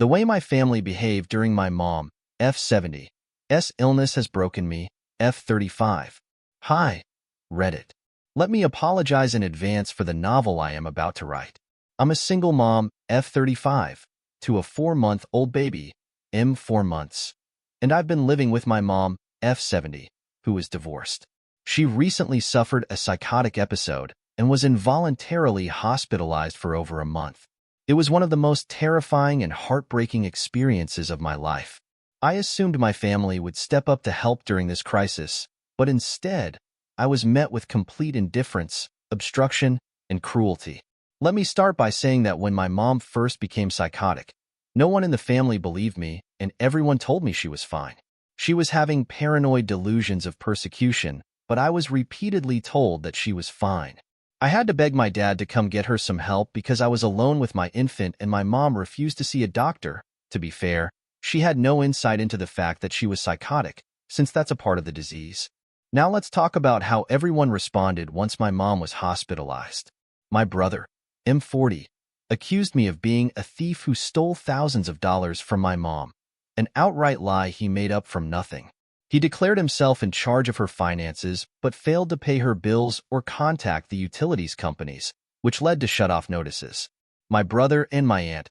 The way my family behaved during my mom, F70's illness has broken me, F35. Hi, Reddit. Let me apologize in advance for the novel I am about to write. I'm a single mom, F35, to a 4-month-old baby, M4 months. And I've been living with my mom, F70, who is divorced. She recently suffered a psychotic episode and was involuntarily hospitalized for over a month. It was one of the most terrifying and heartbreaking experiences of my life. I assumed my family would step up to help during this crisis, but instead, I was met with complete indifference, obstruction, and cruelty. Let me start by saying that when my mom first became psychotic, no one in the family believed me, and everyone told me she was fine. She was having paranoid delusions of persecution, but I was repeatedly told that she was fine. I had to beg my dad to come get her some help because I was alone with my infant and my mom refused to see a doctor. To be fair, she had no insight into the fact that she was psychotic, since that's a part of the disease. Now let's talk about how everyone responded once my mom was hospitalized. My brother, M40, accused me of being a thief who stole thousands of dollars from my mom, an outright lie he made up from nothing. He declared himself in charge of her finances, but failed to pay her bills or contact the utilities companies, which led to shut-off notices. My brother and my aunt,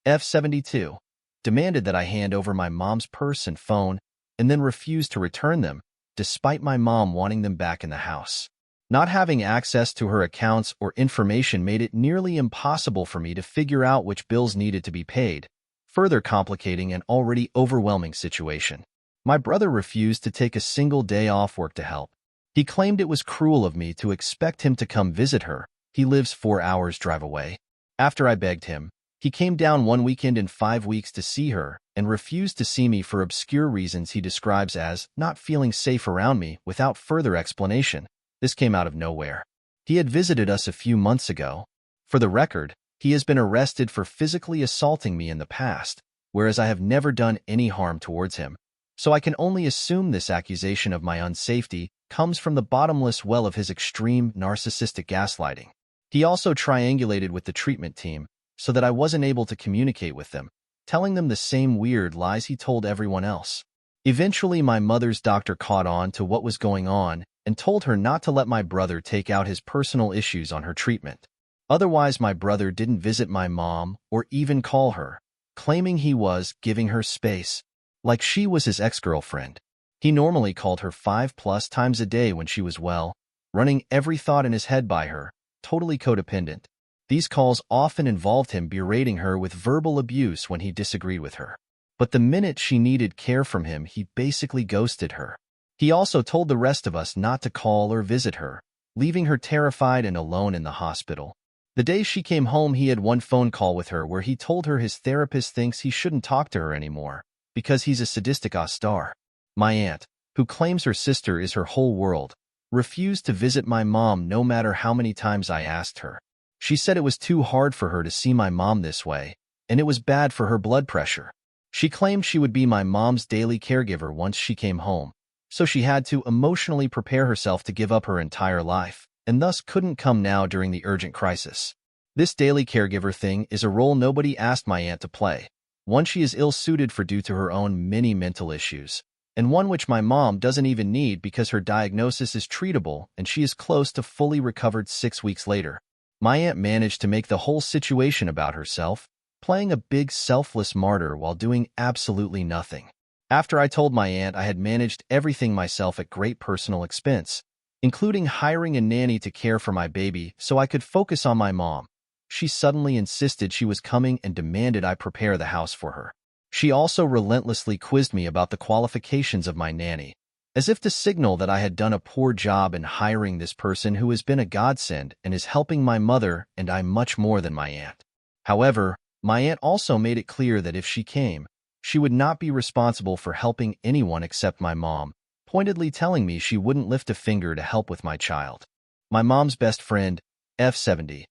F72, demanded that I hand over my mom's purse and phone, and then refused to return them, despite my mom wanting them back in the house. Not having access to her accounts or information made it nearly impossible for me to figure out which bills needed to be paid, further complicating an already overwhelming situation. My brother refused to take a single day off work to help. He claimed it was cruel of me to expect him to come visit her. He lives 4 hours drive away. After I begged him, he came down one weekend in 5 weeks to see her and refused to see me for obscure reasons he describes as not feeling safe around me without further explanation. This came out of nowhere. He had visited us a few months ago. For the record, he has been arrested for physically assaulting me in the past, whereas I have never done any harm towards him. So I can only assume this accusation of my unsafety comes from the bottomless well of his extreme narcissistic gaslighting. He also triangulated with the treatment team so that I wasn't able to communicate with them, telling them the same weird lies he told everyone else. Eventually, my mother's doctor caught on to what was going on and told her not to let my brother take out his personal issues on her treatment. Otherwise, my brother didn't visit my mom or even call her, claiming he was giving her space, like she was his ex-girlfriend. He normally called her 5+ times a day when she was well, running every thought in his head by her, totally codependent. These calls often involved him berating her with verbal abuse when he disagreed with her. But the minute she needed care from him, he basically ghosted her. He also told the rest of us not to call or visit her, leaving her terrified and alone in the hospital. The day she came home, he had one phone call with her where he told her his therapist thinks he shouldn't talk to her anymore because he's a sadistic star. My aunt, who claims her sister is her whole world, refused to visit my mom no matter how many times I asked her. She said it was too hard for her to see my mom this way, and it was bad for her blood pressure. She claimed she would be my mom's daily caregiver once she came home, so she had to emotionally prepare herself to give up her entire life, and thus couldn't come now during the urgent crisis. This daily caregiver thing is a role nobody asked my aunt to play, one she is ill-suited for due to her own many mental issues, and one which my mom doesn't even need because her diagnosis is treatable and she is close to fully recovered 6 weeks later. My aunt managed to make the whole situation about herself, playing a big selfless martyr while doing absolutely nothing. After I told my aunt I had managed everything myself at great personal expense, including hiring a nanny to care for my baby so I could focus on my mom, she suddenly insisted she was coming and demanded I prepare the house for her. She also relentlessly quizzed me about the qualifications of my nanny, as if to signal that I had done a poor job in hiring this person who has been a godsend and is helping my mother and I much more than my aunt. However, my aunt also made it clear that if she came, she would not be responsible for helping anyone except my mom, pointedly telling me she wouldn't lift a finger to help with my child. My mom's best friend, F70,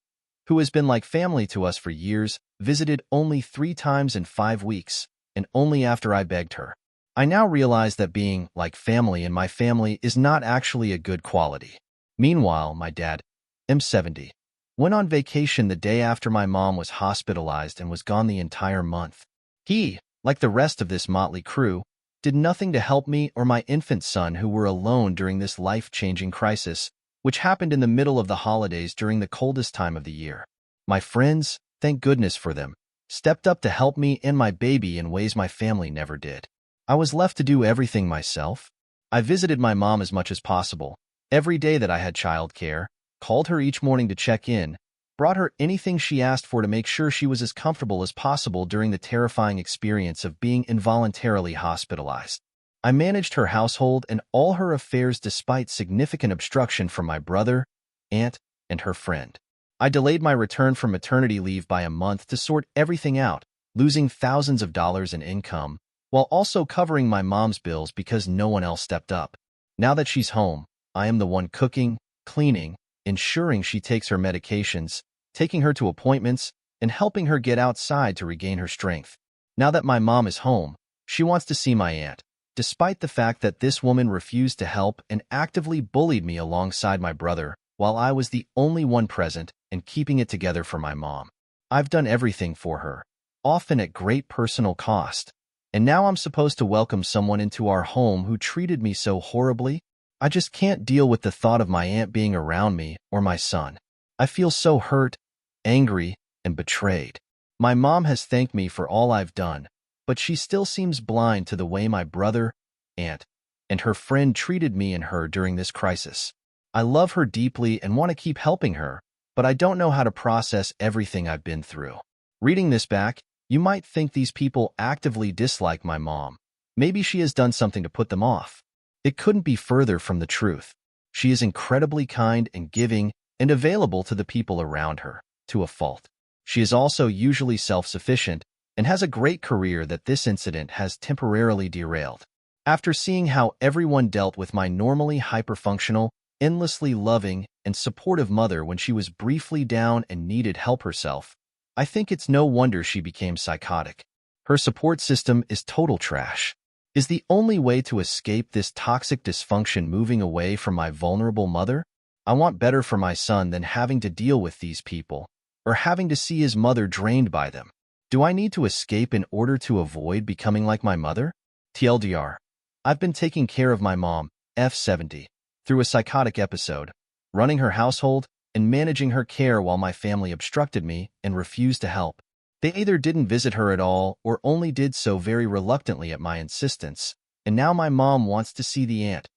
who has been like family to us for years, visited only 3 times in 5 weeks, and only after I begged her. I now realize that being like family in my family is not actually a good quality. Meanwhile, my dad, M70, went on vacation the day after my mom was hospitalized and was gone the entire month. He, like the rest of this motley crew, did nothing to help me or my infant son who were alone during this life-changing crisis, which happened in the middle of the holidays during the coldest time of the year. My friends, thank goodness for them, stepped up to help me and my baby in ways my family never did. I was left to do everything myself. I visited my mom as much as possible, every day that I had childcare, called her each morning to check in, brought her anything she asked for to make sure she was as comfortable as possible during the terrifying experience of being involuntarily hospitalized. I managed her household and all her affairs despite significant obstruction from my brother, aunt, and her friend. I delayed my return from maternity leave by a month to sort everything out, losing thousands of dollars in income, while also covering my mom's bills because no one else stepped up. Now that she's home, I am the one cooking, cleaning, ensuring she takes her medications, taking her to appointments, and helping her get outside to regain her strength. Now that my mom is home, she wants to see my aunt, despite the fact that this woman refused to help and actively bullied me alongside my brother, while I was the only one present and keeping it together for my mom. I've done everything for her, often at great personal cost, and now I'm supposed to welcome someone into our home who treated me so horribly? I just can't deal with the thought of my aunt being around me or my son. I feel so hurt, angry, and betrayed. My mom has thanked me for all I've done, but she still seems blind to the way my brother, aunt, and her friend treated me and her during this crisis. I love her deeply and want to keep helping her, but I don't know how to process everything I've been through. Reading this back, you might think these people actively dislike my mom. Maybe she has done something to put them off. It couldn't be further from the truth. She is incredibly kind and giving and available to the people around her, to a fault. She is also usually self-sufficient and has a great career that this incident has temporarily derailed. After seeing how everyone dealt with my normally hyperfunctional, endlessly loving, and supportive mother when she was briefly down and needed help herself, I think it's no wonder she became psychotic. Her support system is total trash. Is the only way to escape this toxic dysfunction moving away from my vulnerable mother? I want better for my son than having to deal with these people, or having to see his mother drained by them. Do I need to escape in order to avoid becoming like my mother? TLDR, I've been taking care of my mom, F70, through a psychotic episode, running her household and managing her care while my family obstructed me and refused to help. They either didn't visit her at all or only did so very reluctantly at my insistence, and now my mom wants to see the aunt,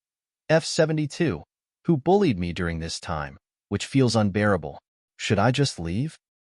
F72, who bullied me during this time, which feels unbearable. Should I just leave?